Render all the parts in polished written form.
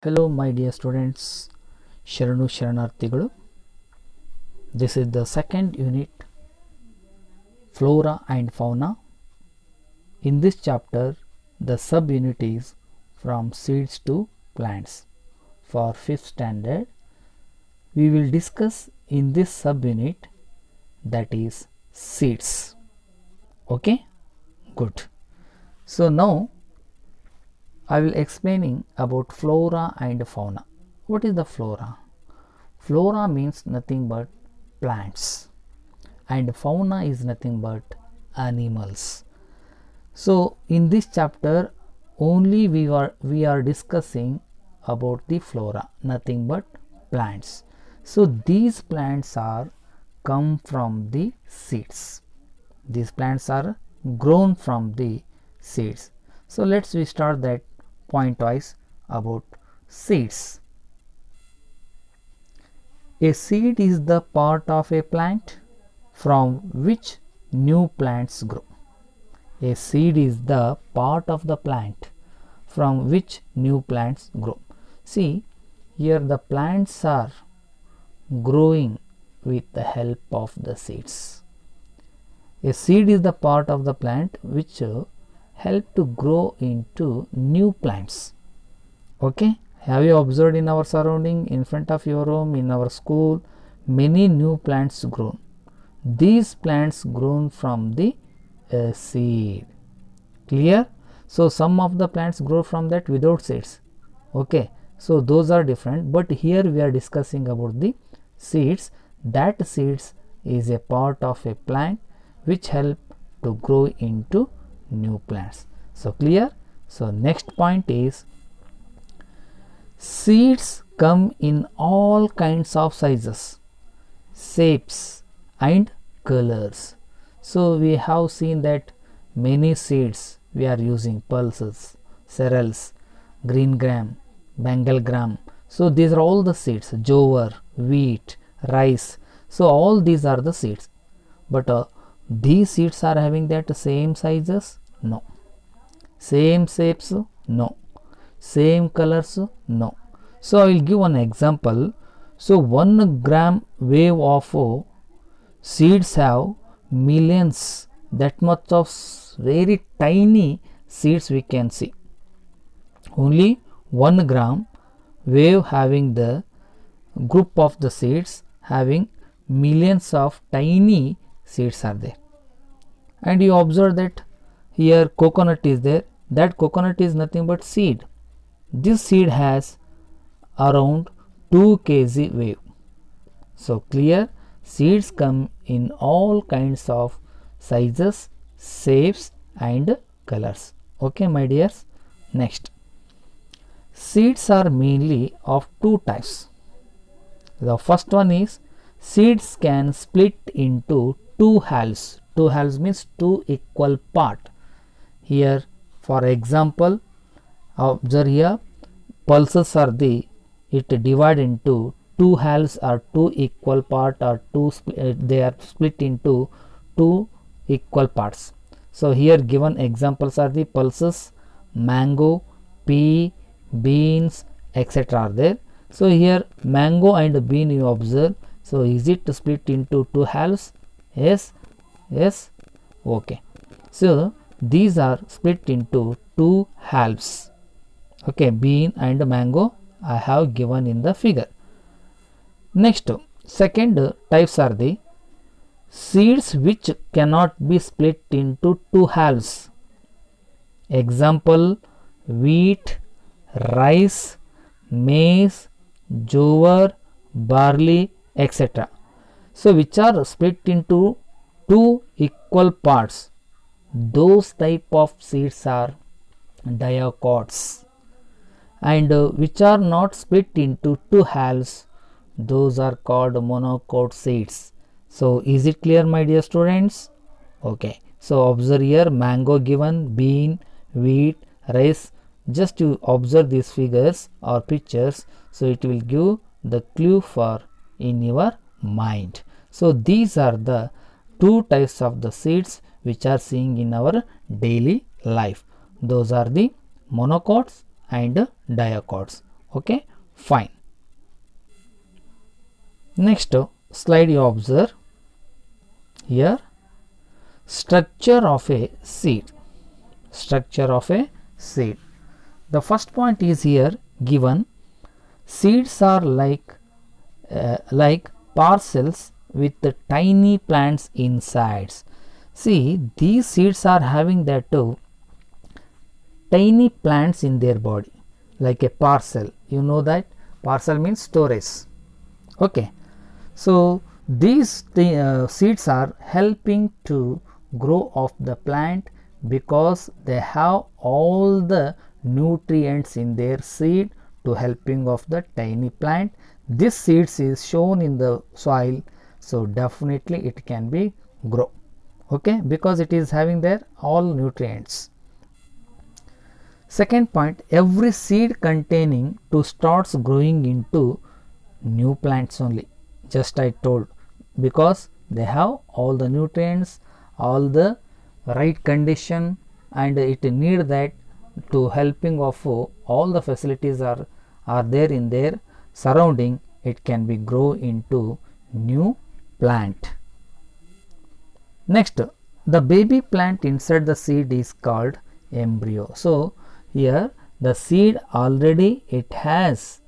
Hello my dear students, Sharanu Sharanarthigalu. This is the second unit, Flora and Fauna. In this chapter, the sub-unit is From Seeds to Plants. For 5th standard, we will discuss in this sub-unit, that is seeds. Okay, good. So now I will explaining about flora and fauna. What is the flora? Flora means nothing but plants and fauna is nothing but animals. So in this chapter only we are discussing about the flora, nothing but plants. So these plants are come from the seeds. These plants are grown from the seeds. So let's we start that point wise about seeds. A seed is the part of a plant from which new plants grow. A seed is the part of the plant from which new plants grow. See, here the plants are growing with the help of the seeds. A seed is the part of the plant which help to grow into new plants. Okay, have you observed in our surrounding, in front of your home, in our school, many new plants grown? These plants grown from the seed. Clear? So some of the plants grow from that without seeds. Okay, so those are different, but here we are discussing about the seeds. That seeds is a part of a plant which help to grow into new plants. So clear? So next point is, seeds come in all kinds of sizes, shapes and colors. So we have seen that many seeds we are using: pulses, cereals, green gram, bengal gram. So these are all the seeds: jowar, wheat, rice. So all these are the seeds. But these seeds are having that same sizes? No. Same shapes? No. Same colors? No. So I will give one example. So 1 gram wave of seeds have millions, that much of very tiny seeds we can see. Only 1 gram wave having the group of the seeds having millions of tiny seeds are there. And you observe that here coconut is there. That coconut is nothing but seed. This seed has around 2 kg wave. So clear, seeds come in all kinds of sizes, shapes and colors. Okay my dears. Next, seeds are mainly of two types. The first one is, seeds can split into two halves. Two halves means two equal part. Here for example, observe here, pulses are it divide into two halves or two equal part, or they are split into two equal parts. So here given examples are the pulses, mango, pea, beans, etc. are there. So here mango and bean you observe. So is it split into two halves? Yes. Yes. Okay. So these are split into two halves. Okay, bean and mango I have given in the figure. Next, second types are the seeds which cannot be split into two halves. Example: wheat, rice, maize, jowar, barley, etc. So which are split into two equal parts. Those type of seeds are diocots. And which are not split into two halves, those are called monocot seeds. So is it clear my dear students? Okay, so observe here, mango given, bean, wheat, rice. Just you observe these figures or pictures, so it will give the clue for in your mind. So these are the two types of the seeds which are seeing in our daily life. Those are the monocots and diocots. Okay, fine. Next slide you observe here, structure of a seed. Structure of a seed. The first point is here given. Seeds are like parcels with the tiny plants inside. See, these seeds are having that tiny plants in their body, like a parcel. You know that parcel means storage. Okay, so these seeds are helping to grow of the plant because they have all the nutrients in their seed to helping of the tiny plant. This seeds is shown in the soil, so definitely it can be grow. Okay, because it is having their all nutrients. Second point, every seed containing to starts growing into new plants only. Just I told, because they have all the nutrients, all the right condition, and it need that to helping of all the facilities are there in their surrounding. It can be grow into new plant. Next, the baby plant inside the seed is called embryo. So here the seed already it has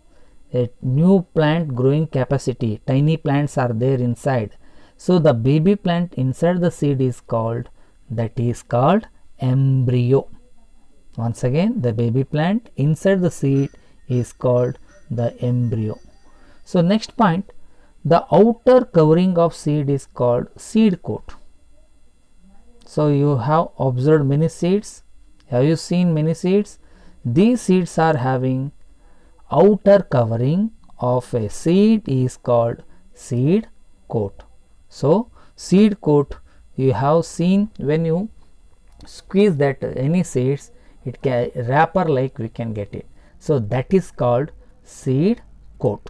a new plant growing capacity. Tiny plants are there inside. So the baby plant inside the seed is called embryo. Once again, the baby plant inside the seed is called the embryo. So next point, the outer covering of seed is called seed coat. So you have observed many seeds. Have you seen many seeds? These seeds are having outer covering of a seed is called seed coat. So seed coat you have seen when you squeeze that any seeds, it can wrapper like we can get it. So that is called seed coat.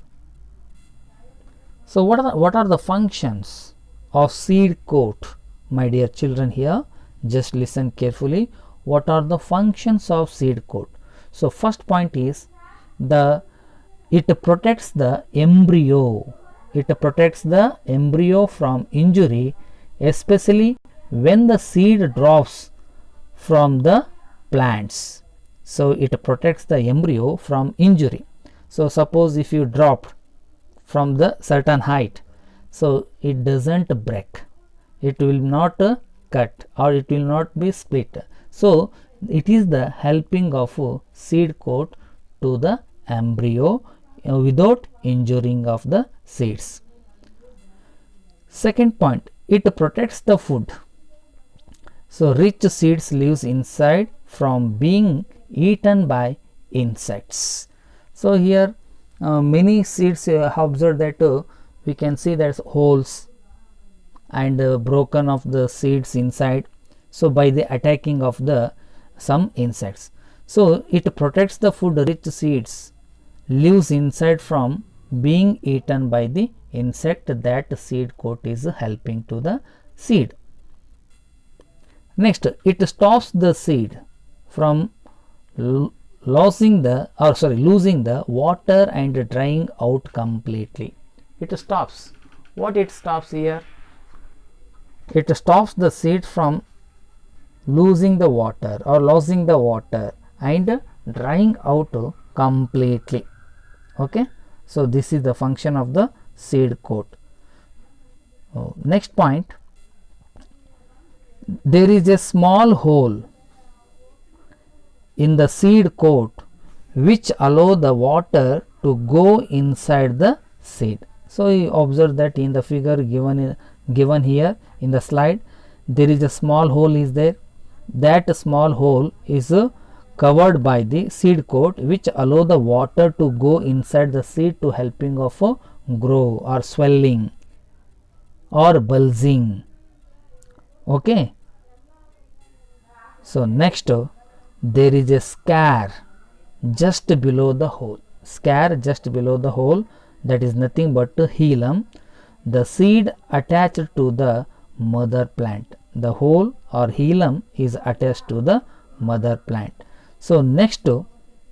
So what are the functions of seed coat, my dear children? Here just listen carefully. What are the functions of seed coat? So first point is it protects the embryo. It protects the embryo from injury, especially when the seed drops from the plants. So it protects the embryo from injury. So suppose if you drop from the certain height, so it doesn't break, it will not cut, or it will not be split. So it is the helping of seed coat to the embryo without injuring of the seeds. Second point, it protects the food. So rich seeds lives inside from being eaten by insects. So here many seeds have observed that we can see there's holes and broken of the seeds inside. So by the attacking of the some insects. So it protects the food. Rich seeds lives inside from being eaten by the insect. That seed coat is helping to the seed. Next, it stops the seed from losing the water and drying out completely. It stops. What it stops here? It stops the seed from losing the water and drying out completely. Okay, so this is the function of the seed coat. Next point, there is a small hole in the seed coat which allow the water to go inside the seed. So you observe that in the figure given here in the slide, there is a small hole is there. That small hole is covered by the seed coat which allow the water to go inside the seed to helping of grow or swelling or bulging. Okay, so next there is a scare just below the hole. That is nothing but hilum, the seed attached to the mother plant. The hole or hilum is attached to the mother plant. So next we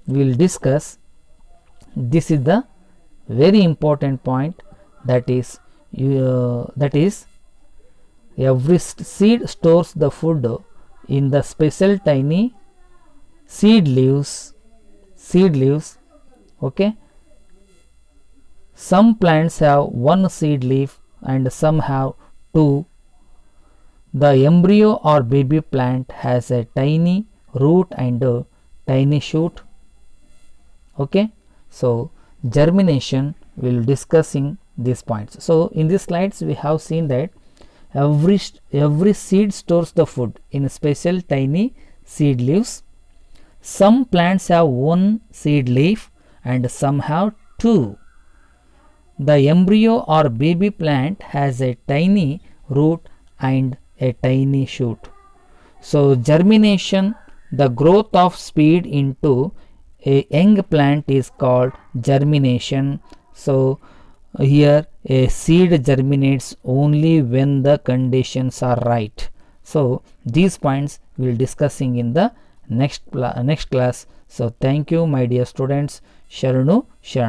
will discuss This is the very important point, that is every seed stores the food in the special tiny seed leaves. Okay, some plants have one seed leaf and some have two. The embryo or baby plant has a tiny root and a tiny shoot. Okay, so germination, will discussing these points. So in these slides we have seen that every seed stores the food in special tiny seed leaves. Some plants have one seed leaf and some have two. The embryo or baby plant has a tiny root and a tiny shoot. So germination, the growth of seed into a young plant, is called germination. So here a seed germinates only when the conditions are right. So these points we will discussing in the next class. So thank you my dear students. Sharanu Sharana.